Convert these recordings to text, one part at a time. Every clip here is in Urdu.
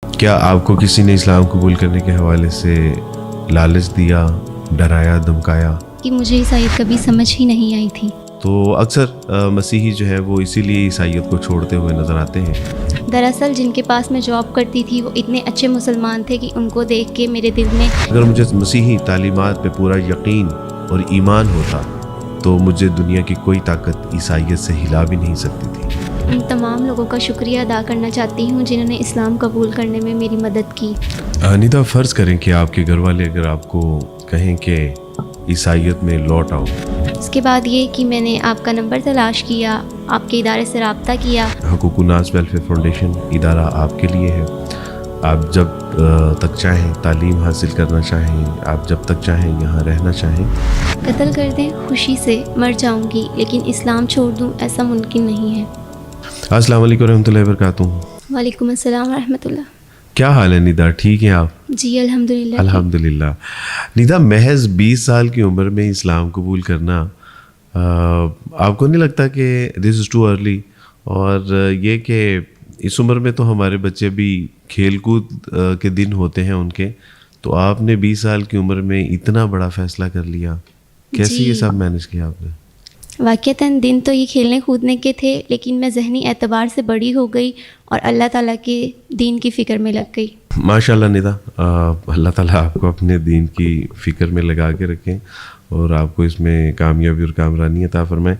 کیا آپ کو کسی نے اسلام قبول کرنے کے حوالے سے لالچ دیا، ڈرایا، دھمکایا؟ کہ مجھے عیسائیت کبھی سمجھ ہی نہیں آئی تھی۔ تو اکثر مسیحی جو ہے وہ اسی لیے عیسائیت کو چھوڑتے ہوئے نظر آتے ہیں۔ دراصل جن کے پاس میں جاب کرتی تھی وہ اتنے اچھے مسلمان تھے کہ ان کو دیکھ کے میرے دل میں اگر مجھے مسیحی تعلیمات پہ پورا یقین اور ایمان ہوتا تو مجھے دنیا کی کوئی طاقت عیسائیت سے ہلا بھی نہیں سکتی تھی۔ ان تمام لوگوں کا شکریہ ادا کرنا چاہتی ہوں جنہوں نے اسلام قبول کرنے میں میری مدد کی۔ نیتا، فرض کریں کہ آپ کے گھر والے اگر آپ کو کہیں کہ عیسائیت میں لوٹ آؤ، اس کے بعد یہ کہ میں نے آپ کا نمبر تلاش کیا، آپ کے ادارے سے رابطہ کیا۔ حقوق الناس ویلفیئر فاؤنڈیشن ادارہ آپ کے لیے ہے۔ آپ جب تک چاہیں تعلیم حاصل کرنا چاہیں، آپ جب تک چاہیں یہاں رہنا چاہیں۔ قتل کر دیں خوشی سے مر جاؤں گی، لیکن اسلام چھوڑ دوں ایسا ممکن نہیں ہے۔ السلام علیکم ورحمۃ اللہ وبرکاتہ۔ وعلیکم السلام ورحمۃ اللہ۔ کیا حال ہے ندا؟ ٹھیک ہیں آپ؟ جی الحمدللہ۔ الحمدللہ۔ ندا، محض 20 سال کی عمر میں اسلام قبول کرنا، آپ کو نہیں لگتا کہ دس از ٹو ارلی؟ اور یہ کہ اس عمر میں تو ہمارے بچے بھی کھیل کود کے دن ہوتے ہیں ان کے، تو آپ نے 20 سال کی عمر میں اتنا بڑا فیصلہ کر لیا، کیسے یہ سب مینج کیا آپ نے؟ واقعتاً دن تو یہ کھیلنے کودنے کے تھے، لیکن میں ذہنی اعتبار سے بڑی ہو گئی اور اللہ تعالیٰ کے دین کی فکر میں لگ گئی۔ ماشاء اللہ ندا، اللہ تعالیٰ آپ کو اپنے دین کی فکر میں لگا کے رکھیں اور آپ کو اس میں کامیابی اور کامرانی عطا فرمائیں۔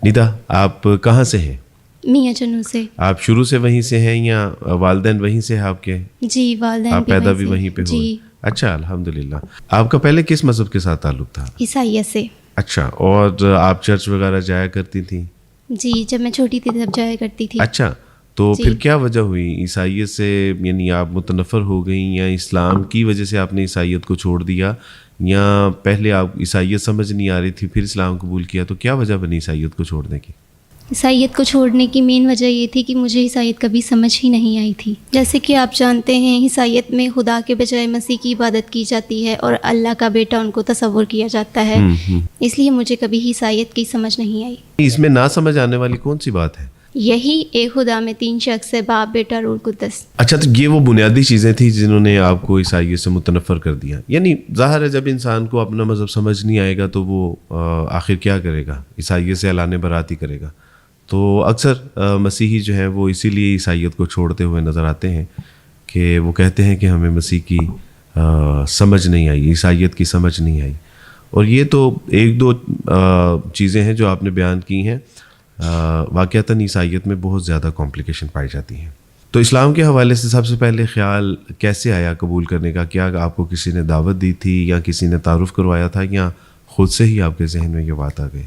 ندا، آپ کہاں سے ہیں؟ میاں چنو سے۔ آپ شروع سے وہیں سے ہیں یا والدین وہیں سے ہیں آپ کے؟ جی والدین آپ پیدا بھی وہیں پہ ہوئے؟ جی۔ اچھا، الحمدللہ۔ آپ کا پہلے کس مذہب کے ساتھ تعلق تھا؟ عیسائیت سے۔ اچھا، اور آپ چرچ وغیرہ جایا کرتی تھیں؟ جی، جب میں چھوٹی تھی تب جایا کرتی تھی۔ اچھا، تو پھر کیا وجہ ہوئی عیسائیت سے؟ یعنی آپ متنفر ہو گئیں یا اسلام کی وجہ سے آپ نے عیسائیت کو چھوڑ دیا، یا پہلے آپ عیسائیت سمجھ نہیں آ رہی تھی پھر اسلام قبول کیا؟ تو کیا وجہ بنی عیسائیت کو چھوڑنے کی؟ عیسائیت کو چھوڑنے کی مین وجہ یہ تھی کہ مجھے عیسائیت کبھی سمجھ ہی نہیں آئی تھی۔ جیسے کہ آپ جانتے ہیں عیسائیت میں خدا کے بجائے مسیح کی عبادت کی جاتی ہے اور اللہ کا بیٹا ان کو تصور کیا جاتا ہے، اس لیے مجھے کبھی عیسائیت کی سمجھ نہیں آئی۔ اس میں نہ سمجھ آنے والی کون سی بات ہے؟ یہی ایک خدا میں 3 شخص ہے، باپ، بیٹا، روح القدس۔ اچھا، تو یہ وہ بنیادی چیزیں تھیں جنہوں نے آپ کو عیسائیت سے متنفر کر دیا؟ یعنی ظاہر ہے جب انسان کو اپنا مذہب سمجھ نہیں آئے گا تو وہ آخر کیا کرے گا؟ عیسائیت سے اعلان برات ہی کرے گا۔ تو اکثر مسیحی جو ہیں وہ اسی لیے عیسائیت کو چھوڑتے ہوئے نظر آتے ہیں کہ وہ کہتے ہیں کہ ہمیں مسیح کی سمجھ نہیں آئی، عیسائیت کی سمجھ نہیں آئی۔ اور یہ تو ایک دو چیزیں ہیں جو آپ نے بیان کی ہیں، واقعتاً عیسائیت میں بہت زیادہ کمپلیکیشن پائی جاتی ہیں۔ تو اسلام کے حوالے سے سب سے پہلے خیال کیسے آیا قبول کرنے کا؟ کیا آپ کو کسی نے دعوت دی تھی یا کسی نے تعارف کروایا تھا، یا خود سے ہی آپ کے ذہن میں یہ بات آ گئی؟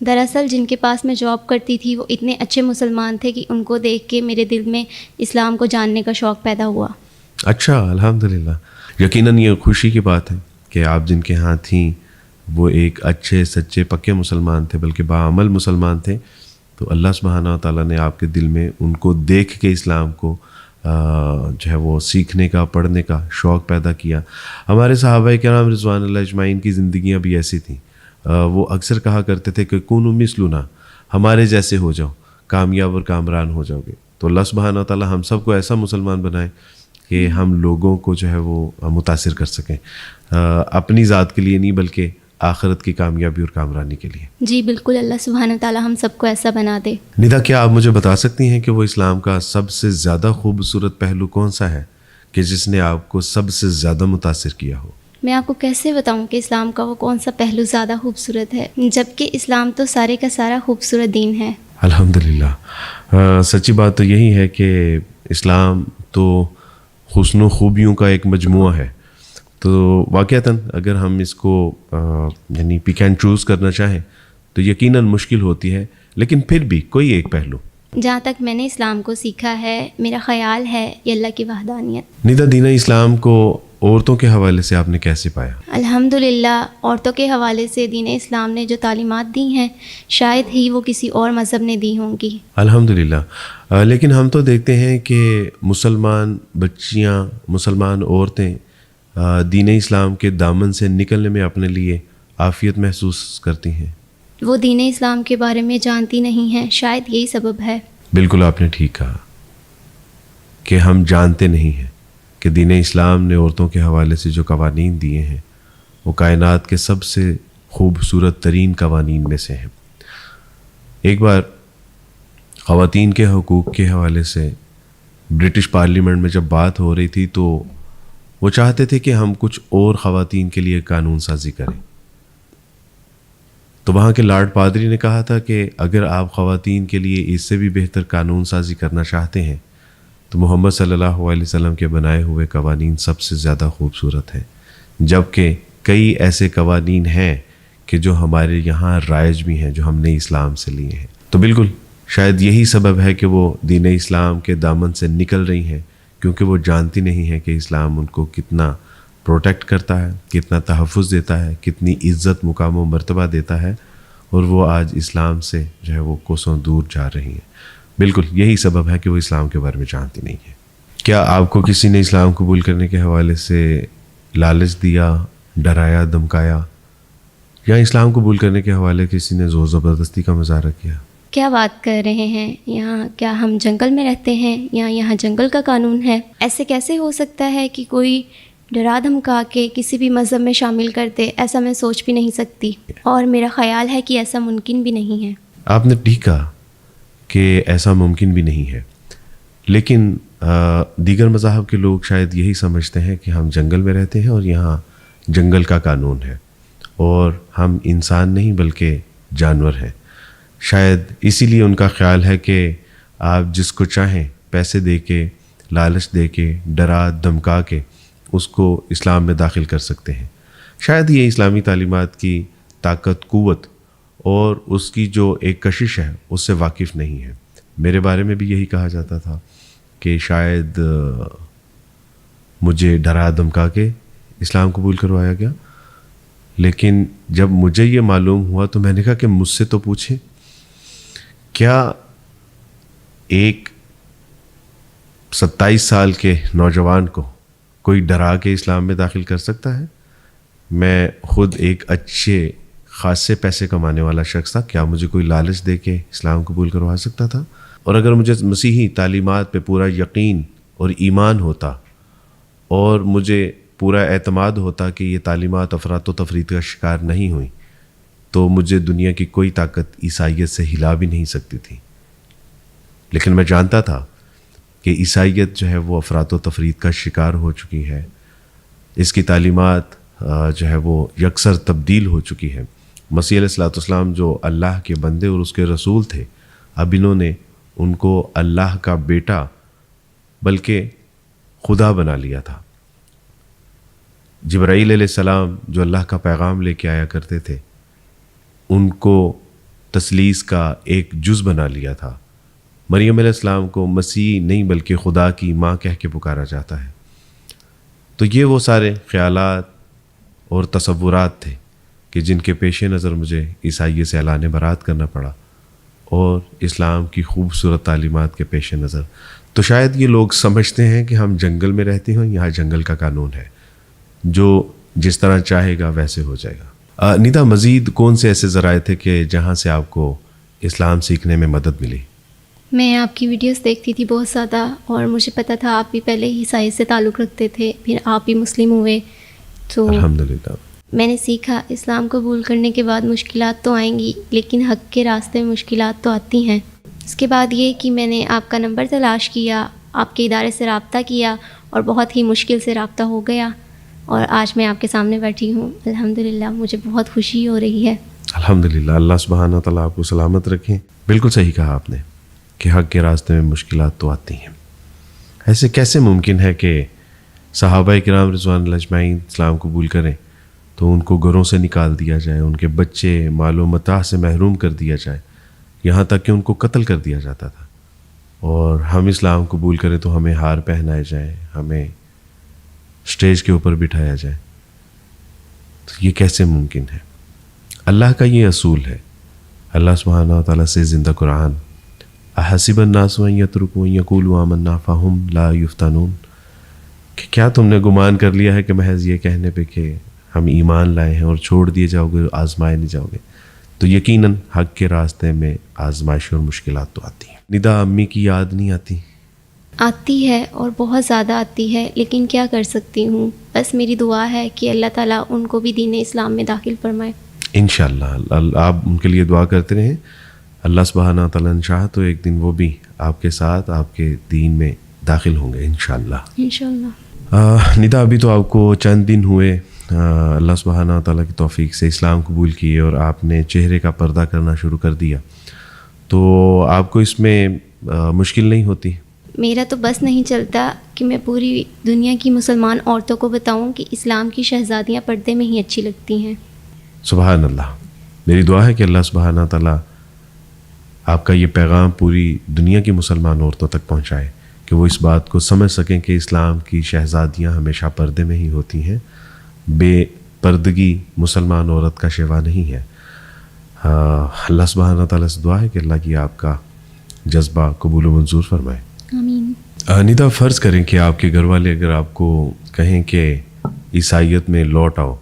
دراصل جن کے پاس میں جاب کرتی تھی وہ اتنے اچھے مسلمان تھے کہ ان کو دیکھ کے میرے دل میں اسلام کو جاننے کا شوق پیدا ہوا۔ اچھا، الحمدللہ۔ یقیناً یہ خوشی کی بات ہے کہ آپ جن کے ہاں تھیں وہ ایک اچھے سچے پکے مسلمان تھے، بلکہ باعمل مسلمان تھے۔ تو اللہ سبحانہ و تعالیٰ نے آپ کے دل میں ان کو دیکھ کے اسلام کو جو ہے وہ سیکھنے کا، پڑھنے کا شوق پیدا کیا۔ ہمارے صحابہ کرام رضوان اللہ اجمعین کی زندگیاں بھی ایسی تھیں۔ وہ اکثر کہا کرتے تھے کہ کونوا مثلنا، ہمارے جیسے ہو جاؤ، کامیاب اور کامران ہو جاؤ گے۔ تو اللہ سبحانہ و تعالیٰ ہم سب کو ایسا مسلمان بنائے کہ ہم لوگوں کو جو ہے وہ متاثر کر سکیں، اپنی ذات کے لیے نہیں بلکہ آخرت کی کامیابی اور کامرانی کے لیے۔ جی بالکل، اللہ سبحانہ تعالیٰ ہم سب کو ایسا بنا دے۔ ندا، کیا آپ مجھے بتا سکتی ہیں کہ وہ اسلام کا سب سے زیادہ خوبصورت پہلو کون سا ہے کہ جس نے آپ کو سب سے زیادہ متاثر کیا ہو؟ میں آپ کو کیسے بتاؤں کہ اسلام کا وہ کون سا پہلو زیادہ خوبصورت ہے، جبکہ اسلام تو سارے کا سارا خوبصورت دین ہے۔ الحمدللہ۔ سچی بات تو یہی ہے کہ اسلام تو حسن و خوبیوں کا ایک مجموعہ ہے۔ تو واقعتاً اگر ہم اس کو یعنی پک اینڈ چوز کرنا چاہیں تو یقیناً مشکل ہوتی ہے، لیکن پھر بھی کوئی ایک پہلو جہاں تک میں نے اسلام کو سیکھا ہے، میرا خیال ہے یہ اللہ کی وحدانیت۔ ندا، دین اسلام کو عورتوں کے حوالے سے آپ نے کیسے پایا؟ الحمدللہ، عورتوں کے حوالے سے دین اسلام نے جو تعلیمات دی ہیں شاید ہی وہ کسی اور مذہب نے دی ہوں گی۔ الحمدللہ۔ لیکن ہم تو دیکھتے ہیں کہ مسلمان بچیاں، مسلمان عورتیں دین اسلام کے دامن سے نکلنے میں اپنے لیے عافیت محسوس کرتی ہیں۔ وہ دین اسلام کے بارے میں جانتی نہیں ہیں، شاید یہی سبب ہے۔ بالکل آپ نے ٹھیک کہا کہ ہم جانتے نہیں ہیں۔ کہ دین اسلام نے عورتوں کے حوالے سے جو قوانین دیے ہیں وہ کائنات کے سب سے خوبصورت ترین قوانین میں سے ہیں۔ ایک بار خواتین کے حقوق کے حوالے سے برٹش پارلیمنٹ میں جب بات ہو رہی تھی تو وہ چاہتے تھے کہ ہم کچھ اور خواتین کے لیے قانون سازی کریں۔ تو وہاں کے لارڈ پادری نے کہا تھا کہ اگر آپ خواتین کے لیے اس سے بھی بہتر قانون سازی کرنا چاہتے ہیں تو محمد صلی اللہ علیہ وسلم کے بنائے ہوئے قوانین سب سے زیادہ خوبصورت ہیں، جبکہ کئی ایسے قوانین ہیں کہ جو ہمارے یہاں رائج بھی ہیں، جو ہم نے اسلام سے لیے ہیں۔ تو بالکل شاید یہی سبب ہے کہ وہ دین اسلام کے دامن سے نکل رہی ہیں، کیونکہ وہ جانتی نہیں ہیں کہ اسلام ان کو کتنا پروٹیکٹ کرتا ہے، کتنا تحفظ دیتا ہے، کتنی عزت مقام و مرتبہ دیتا ہے، اور وہ آج اسلام سے جو ہے وہ کوسوں دور جا رہی ہیں۔ بالکل یہی سبب ہے کہ وہ اسلام کے بارے میں جانتی نہیں ہے۔ کیا آپ کو کسی نے اسلام قبول کرنے کے حوالے سے لالچ دیا، ڈرایا، دھمکایا، یا اسلام قبول کرنے کے حوالے کسی نے زور زبردستی کا مظاہرہ کیا؟ کیا بات کر رہے ہیں؟ یہاں کیا ہم جنگل میں رہتے ہیں یا یہاں جنگل کا قانون ہے؟ ایسے کیسے ہو سکتا ہے کہ کوئی ڈرا دھمکا کے کسی بھی مذہب میں شامل کر دے؟ ایسا میں سوچ بھی نہیں سکتی، اور میرا خیال ہے کہ ایسا ممکن بھی نہیں ہے۔ آپ نے ٹھیک کہا کہ ایسا ممکن بھی نہیں ہے، لیکن دیگر مذاہب کے لوگ شاید یہی سمجھتے ہیں کہ ہم جنگل میں رہتے ہیں اور یہاں جنگل کا قانون ہے، اور ہم انسان نہیں بلکہ جانور ہیں۔ شاید اسی لیے ان کا خیال ہے کہ آپ جس کو چاہیں پیسے دے کے، لالچ دے کے، ڈرا دھمکا کے اس کو اسلام میں داخل کر سکتے ہیں۔ شاید یہ اسلامی تعلیمات کی طاقت، قوت اور اس کی جو ایک کشش ہے اس سے واقف نہیں ہے۔ میرے بارے میں بھی یہی کہا جاتا تھا کہ شاید مجھے ڈرا دھمکا کے اسلام قبول کروایا گیا، لیکن جب مجھے یہ معلوم ہوا تو میں نے کہا کہ مجھ سے تو پوچھیں، کیا ایک 27 سال کے نوجوان کو کوئی ڈرا کے اسلام میں داخل کر سکتا ہے؟ میں خود ایک اچھے خاصے پیسے کمانے والا شخص تھا، کیا مجھے کوئی لالچ دے کے اسلام قبول کروا سکتا تھا؟ اور اگر مجھے مسیحی تعلیمات پہ پورا یقین اور ایمان ہوتا اور مجھے پورا اعتماد ہوتا کہ یہ تعلیمات افراط و تفریط کا شکار نہیں ہوئیں، تو مجھے دنیا کی کوئی طاقت عیسائیت سے ہلا بھی نہیں سکتی تھی۔ لیکن میں جانتا تھا کہ عیسائیت جو ہے وہ افراط و تفریط کا شکار ہو چکی ہے، اس کی تعلیمات جو ہے وہ یکسر تبدیل ہو چکی ہے۔ مسیح علیہ الصلوۃ والسلام جو اللہ کے بندے اور اس کے رسول تھے، اب انہوں نے ان کو اللہ کا بیٹا بلکہ خدا بنا لیا تھا۔ جبرائیل علیہ السلام جو اللہ کا پیغام لے کے آیا کرتے تھے، ان کو تثلیث کا ایک جز بنا لیا تھا۔ مریم علیہ السلام کو مسیح نہیں بلکہ خدا کی ماں کہہ کے پکارا جاتا ہے۔ تو یہ وہ سارے خیالات اور تصورات تھے کہ جن کے پیش نظر مجھے عیسائیت سے اعلان برات کرنا پڑا، اور اسلام کی خوبصورت تعلیمات کے پیش نظر تو شاید یہ لوگ سمجھتے ہیں کہ ہم جنگل میں رہتے ہیں، یہاں جنگل کا قانون ہے، جو جس طرح چاہے گا ویسے ہو جائے گا۔ نیتا، مزید کون سے ایسے ذرائع تھے کہ جہاں سے آپ کو اسلام سیکھنے میں مدد ملی؟ میں آپ کی ویڈیوز دیکھتی تھی بہت زیادہ، اور مجھے پتہ تھا آپ بھی پہلے عیسائی سے تعلق رکھتے تھے، پھر آپ بھی مسلم ہوئے، تو الحمدللہ میں نے سیکھا اسلام قبول کرنے کے بعد مشکلات تو آئیں گی، لیکن حق کے راستے میں مشکلات تو آتی ہیں۔ اس کے بعد یہ کہ میں نے آپ کا نمبر تلاش کیا، آپ کے ادارے سے رابطہ کیا، اور بہت ہی مشکل سے رابطہ ہو گیا، اور آج میں آپ کے سامنے بیٹھی ہوں۔ الحمدللہ مجھے بہت خوشی ہو رہی ہے۔ الحمدللہ، اللہ سبحانہ و تعالیٰ آپ کو سلامت رکھیں۔ بالکل صحیح کہا آپ نے کہ حق کے راستے میں مشکلات تو آتی ہیں۔ ایسے کیسے ممکن ہے کہ صحابہ کرام رضوان اللہ اجمعین اسلام قبول کریں تو ان کو گھروں سے نکال دیا جائے، ان کے بچے مال و متاع سے محروم کر دیا جائے، یہاں تک کہ ان کو قتل کر دیا جاتا تھا، اور ہم اسلام قبول کریں تو ہمیں ہار پہنائے جائیں، ہمیں اسٹیج کے اوپر بٹھایا جائے؟ تو یہ کیسے ممکن ہے؟ اللہ کا یہ اصول ہے، اللہ سبحانہ و تعالیٰ سے زندہ قرآن، احسب الناس ان یترکوا ان یقولوا آمنا فہم لا یفتنون، کہ کیا تم نے گمان کر لیا ہے کہ محض یہ کہنے پہ کہ ہم ایمان لائے ہیں اور چھوڑ دیے جاؤ گے، آزمائے نہیں جاؤ گے؟ تو یقیناً حق کے راستے میں آزمائش اور مشکلات تو آتی ہیں۔ ندا، امی کی یاد نہیں آتی؟ آتی ہے اور بہت زیادہ آتی ہے، لیکن کیا کر سکتی ہوں، بس میری دعا ہے کہ اللہ تعالیٰ ان کو بھی دین اسلام میں داخل فرمائے۔ انشاءاللہ آپ ان کے لیے دعا کرتے رہیں، اللہ سبحانہ تعالیٰ نے چاہا تو ایک دن وہ بھی آپ کے ساتھ آپ کے دین میں داخل ہوں گے انشاءاللہ۔ انشاءاللہ۔ ندا ابھی تو آپ کو چند دن ہوئے اللہ سبحانہ تعالیٰ کی توفیق سے اسلام قبول کیے اور آپ نے چہرے کا پردہ کرنا شروع کر دیا، تو آپ کو اس میں مشکل نہیں ہوتی؟ میرا تو بس نہیں چلتا کہ میں پوری دنیا کی مسلمان عورتوں کو بتاؤں کہ اسلام کی شہزادیاں پردے میں ہی اچھی لگتی ہیں۔ سبحان اللہ، میری دعا ہے کہ اللہ سبحانہ تعالیٰ آپ کا یہ پیغام پوری دنیا کی مسلمان عورتوں تک پہنچائے کہ وہ اس بات کو سمجھ سکیں کہ اسلام کی شہزادیاں ہمیشہ پردے میں ہی ہوتی ہیں، بے پردگی مسلمان عورت کا شیوا نہیں ہے۔ اللہ سبحانہ تعالیٰ سے دعا ہے کہ اللہ کی آپ کا جذبہ قبول و منظور فرمائے۔ آمین۔ ندا فرض کریں کہ آپ کے گھر والے اگر آپ کو کہیں کہ عیسائیت میں لوٹ آؤ،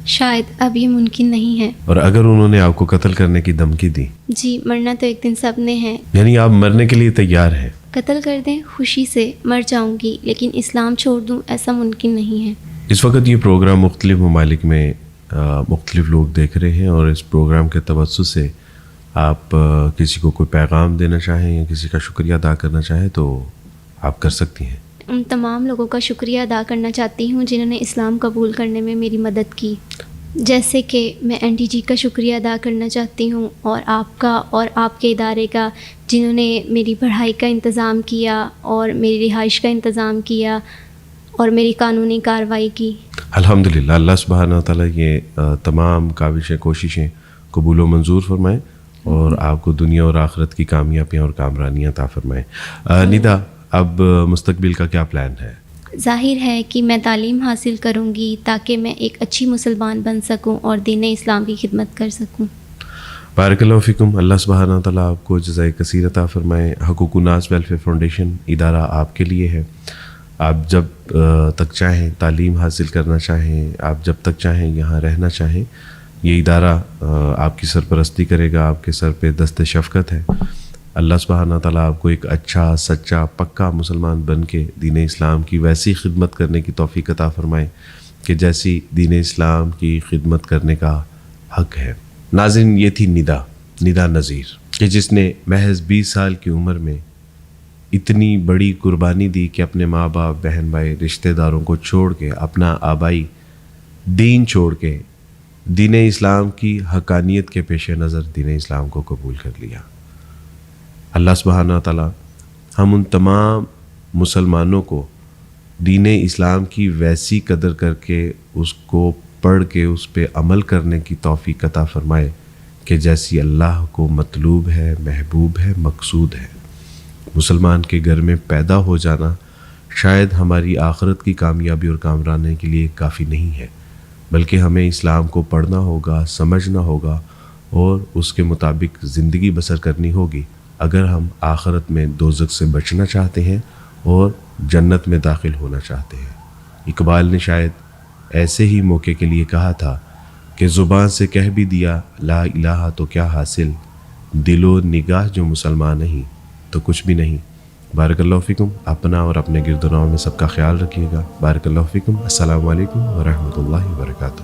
شاید اب یہ ممکن نہیں ہے۔ اور اگر انہوں نے آپ کو قتل کرنے کی دھمکی دی؟ جی، مرنا تو ایک دن سب نے ہے۔ یعنی آپ مرنے کے لیے تیار ہیں؟ قتل کر دیں خوشی سے مر جاؤں گی، لیکن اسلام چھوڑ دوں ایسا ممکن نہیں ہے۔ اس وقت یہ پروگرام مختلف ممالک میں مختلف لوگ دیکھ رہے ہیں، اور اس پروگرام کے توسط سے آپ کسی کو کوئی پیغام دینا چاہیں یا کسی کا شکریہ ادا کرنا چاہیں تو آپ کر سکتی ہیں۔ ان تمام لوگوں کا شکریہ ادا کرنا چاہتی ہوں جنہوں نے اسلام قبول کرنے میں میری مدد کی، جیسے کہ میں NTG کا شکریہ ادا کرنا چاہتی ہوں، اور آپ کا اور آپ کے ادارے کا جنہوں نے میری پڑھائی کا انتظام کیا اور میری رہائش کا انتظام کیا اور میری قانونی کارروائی کی۔ الحمدللہ، اللہ سبحانہ تعالیٰ یہ تمام کاوشیں کوششیں قبول و منظور فرمائیں اور آپ کو دنیا اور آخرت کی کامیابیاں اور کامرانیاں عطا فرمائیں۔ ندا، اب مستقبل کا کیا پلان ہے؟ ظاہر ہے کہ میں تعلیم حاصل کروں گی تاکہ میں ایک اچھی مسلمان بن سکوں اور دین اسلام کی خدمت کر سکوں۔ بارک اللہ فیکم، اللہ سبحانہ تعالیٰ آپ کو جزائے کثیر عطا فرمائے۔ حقوق الناس ویلفیئر فاؤنڈیشن ادارہ آپ کے لیے ہے، آپ جب تک چاہیں تعلیم حاصل کرنا چاہیں، آپ جب تک چاہیں یہاں رہنا چاہیں، یہ ادارہ آپ کی سرپرستی کرے گا، آپ کے سر پہ دست شفقت ہے۔ اللہ سبحانہ تعالیٰ آپ کو ایک اچھا سچا پکا مسلمان بن کے دین اسلام کی ویسی خدمت کرنے کی توفیق عطا فرمائے کہ جیسی دین اسلام کی خدمت کرنے کا حق ہے۔ ناظرین، یہ تھی ندا نذیر کہ جس نے محض 20 سال کی عمر میں اتنی بڑی قربانی دی کہ اپنے ماں باپ، بہن بھائی، رشتہ داروں کو چھوڑ کے، اپنا آبائی دین چھوڑ کے دین اسلام کی حقانیت کے پیش نظر دین اسلام کو قبول کر لیا۔ اللہ سبحانہ تعالیٰ ہم ان تمام مسلمانوں کو دین اسلام کی ویسی قدر کر کے اس کو پڑھ کے اس پہ عمل کرنے کی توفیق عطا فرمائے کہ جیسی اللہ کو مطلوب ہے، محبوب ہے، مقصود ہے۔ مسلمان کے گھر میں پیدا ہو جانا شاید ہماری آخرت کی کامیابی اور کامرانی کے لیے کافی نہیں ہے، بلکہ ہمیں اسلام کو پڑھنا ہوگا، سمجھنا ہوگا اور اس کے مطابق زندگی بسر کرنی ہوگی اگر ہم آخرت میں دوزخ سے بچنا چاہتے ہیں اور جنت میں داخل ہونا چاہتے ہیں۔ اقبال نے شاید ایسے ہی موقع کے لیے کہا تھا کہ زبان سے کہہ بھی دیا لا الہ تو کیا حاصل، دل و نگاہ جو مسلمان نہیں تو کچھ بھی نہیں۔ بارک اللہ فیکم، اپنا اور اپنے گرد و نواح میں سب کا خیال رکھیے گا۔ بارک اللہ فیکم، السلام علیکم ورحمۃ اللہ وبرکاتہ۔